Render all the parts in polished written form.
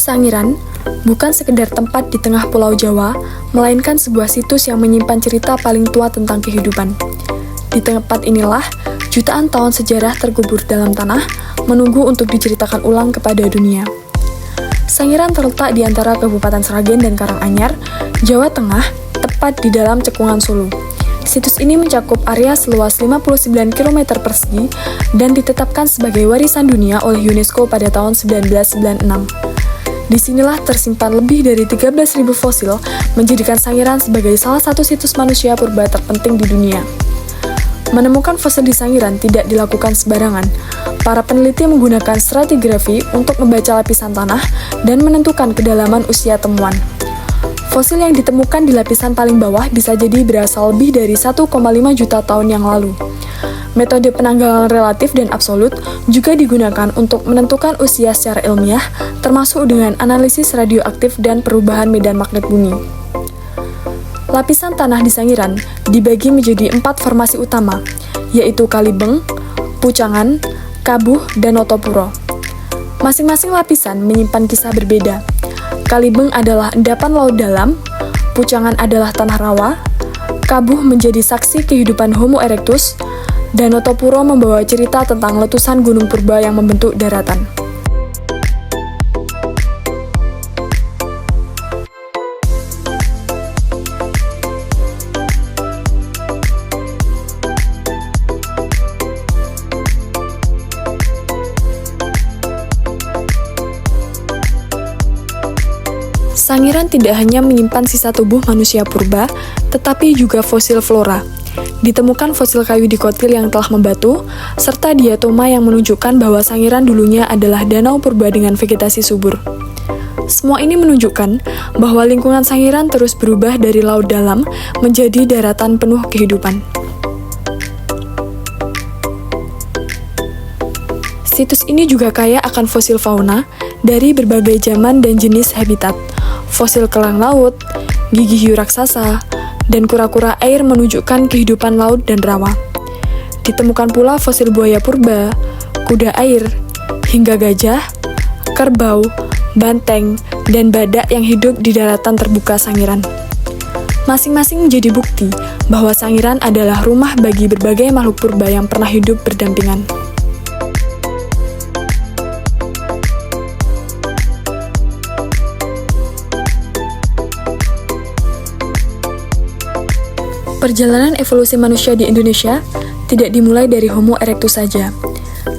Sangiran bukan sekedar tempat di tengah Pulau Jawa, melainkan sebuah situs yang menyimpan cerita paling tua tentang kehidupan. Di tempat inilah, jutaan tahun sejarah terkubur dalam tanah, menunggu untuk diceritakan ulang kepada dunia. Sangiran terletak di antara Kabupaten Sragen dan Karanganyar, Jawa Tengah, tepat di dalam cekungan Solo. Situs ini mencakup area seluas 59 km persegi dan ditetapkan sebagai warisan dunia oleh UNESCO pada tahun 1996. Disinilah tersimpan lebih dari 13.000 fosil, menjadikan Sangiran sebagai salah satu situs manusia purba terpenting di dunia. Menemukan fosil di Sangiran tidak dilakukan sembarangan. Para peneliti menggunakan stratigrafi untuk membaca lapisan tanah dan menentukan kedalaman usia temuan. Fosil yang ditemukan di lapisan paling bawah bisa jadi berasal lebih dari 1,5 juta tahun yang lalu. Metode penanggalan relatif dan absolut juga digunakan untuk menentukan usia secara ilmiah, termasuk dengan analisis radioaktif dan perubahan medan magnet bumi. Lapisan tanah di Sangiran dibagi menjadi 4 formasi utama, yaitu Kalibeng, Pucangan, Kabuh, dan Notopuro. Masing-masing lapisan menyimpan kisah berbeda. Kalibeng adalah endapan laut dalam, Pucangan adalah tanah rawa, Kabuh menjadi saksi kehidupan Homo erectus, dan Notopuro membawa cerita tentang letusan gunung purba yang membentuk daratan. Sangiran tidak hanya menyimpan sisa tubuh manusia purba, tetapi juga fosil flora. Ditemukan fosil kayu di kotil yang telah membatu, serta diatoma yang menunjukkan bahwa Sangiran dulunya adalah danau purba dengan vegetasi subur. Semua ini menunjukkan bahwa lingkungan Sangiran terus berubah dari laut dalam menjadi daratan penuh kehidupan. Situs ini juga kaya akan fosil fauna dari berbagai zaman dan jenis habitat. Fosil kerang laut, gigi hiu raksasa, dan kura-kura air menunjukkan kehidupan laut dan rawa. Ditemukan pula fosil buaya purba, kuda air, hingga gajah, kerbau, banteng, dan badak yang hidup di daratan terbuka Sangiran. Masing-masing menjadi bukti bahwa Sangiran adalah rumah bagi berbagai makhluk purba yang pernah hidup berdampingan. Perjalanan evolusi manusia di Indonesia tidak dimulai dari Homo erectus saja.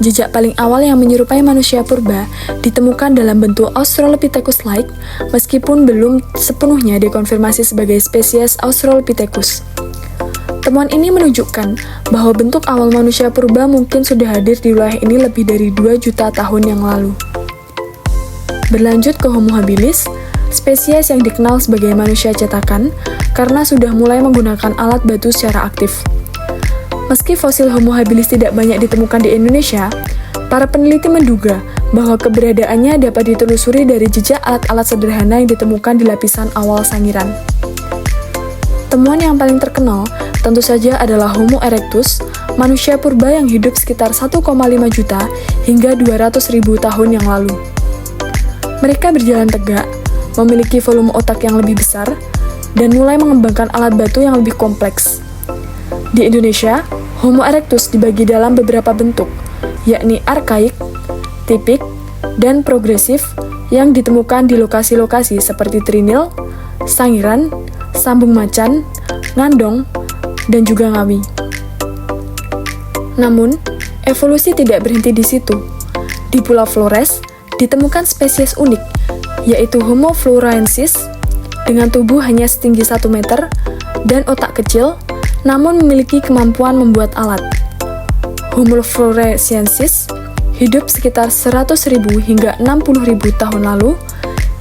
Jejak paling awal yang menyerupai manusia purba ditemukan dalam bentuk Australopithecus-like, meskipun belum sepenuhnya dikonfirmasi sebagai spesies Australopithecus. Temuan ini menunjukkan bahwa bentuk awal manusia purba mungkin sudah hadir di wilayah ini lebih dari 2 juta tahun yang lalu. Berlanjut ke Homo habilis, spesies yang dikenal sebagai manusia cetakan karena sudah mulai menggunakan alat batu secara aktif. Meski fosil Homo habilis tidak banyak ditemukan di Indonesia, para peneliti menduga bahwa keberadaannya dapat ditelusuri dari jejak alat-alat sederhana yang ditemukan di lapisan awal Sangiran. Temuan yang paling terkenal tentu saja adalah Homo erectus, manusia purba yang hidup sekitar 1,5 juta hingga 200.000 tahun yang lalu. Mereka berjalan tegak, memiliki volume otak yang lebih besar, dan mulai mengembangkan alat batu yang lebih kompleks. Di Indonesia, Homo erectus dibagi dalam beberapa bentuk, yakni arkaik, tipik, dan progresif yang ditemukan di lokasi-lokasi seperti Trinil, Sangiran, Sambung Macan, Ngandong, dan juga Ngawi. Namun, evolusi tidak berhenti di situ. Di Pulau Flores, ditemukan spesies unik, yaitu Homo floresiensis, dengan tubuh hanya setinggi 1 meter dan otak kecil, namun memiliki kemampuan membuat alat. Homo floresiensis hidup sekitar 100.000 hingga 60.000 tahun lalu,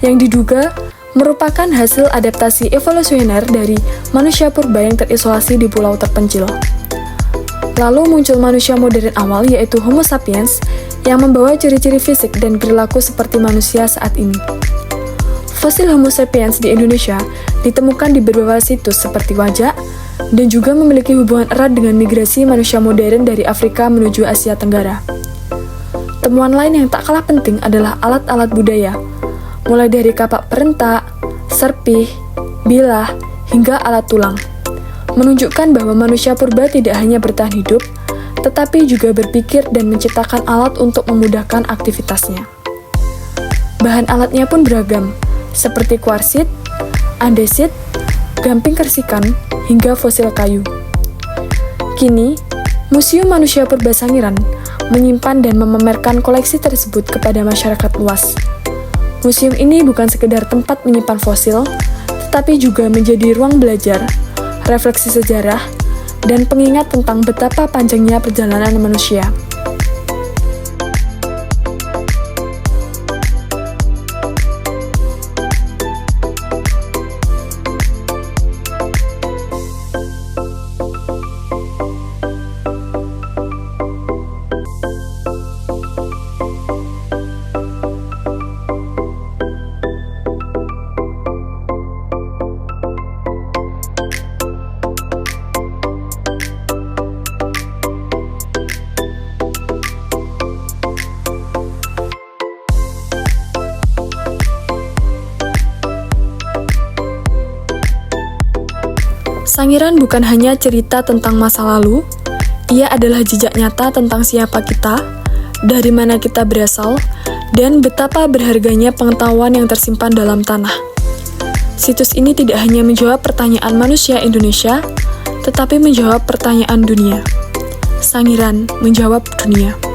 yang diduga merupakan hasil adaptasi evolusioner dari manusia purba yang terisolasi di pulau terpencil. Lalu muncul manusia modern awal, yaitu Homo sapiens, yang membawa ciri-ciri fisik dan perilaku seperti manusia saat ini. Fosil Homo sapiens di Indonesia ditemukan di beberapa situs seperti Wajak dan juga memiliki hubungan erat dengan migrasi manusia modern dari Afrika menuju Asia Tenggara. Temuan lain yang tak kalah penting adalah alat-alat budaya. mulai dari kapak perentak, serpih, bilah, hingga alat tulang, menunjukkan bahwa manusia purba tidak hanya bertahan hidup, tetapi juga berpikir dan menciptakan alat untuk memudahkan aktivitasnya. Bahan alatnya pun beragam, seperti kuarsit, andesit, gamping kersikan, hingga fosil kayu. Kini, Museum Manusia Purba Sangiran menyimpan dan memamerkan koleksi tersebut kepada masyarakat luas. Museum ini bukan sekedar tempat menyimpan fosil, tetapi juga menjadi ruang belajar, refleksi sejarah, dan pengingat tentang betapa panjangnya perjalanan manusia. Sangiran bukan hanya cerita tentang masa lalu, ia adalah jejak nyata tentang siapa kita, dari mana kita berasal, dan betapa berharganya pengetahuan yang tersimpan dalam tanah. Situs ini tidak hanya menjawab pertanyaan manusia Indonesia, tetapi menjawab pertanyaan dunia. Sangiran menjawab dunia.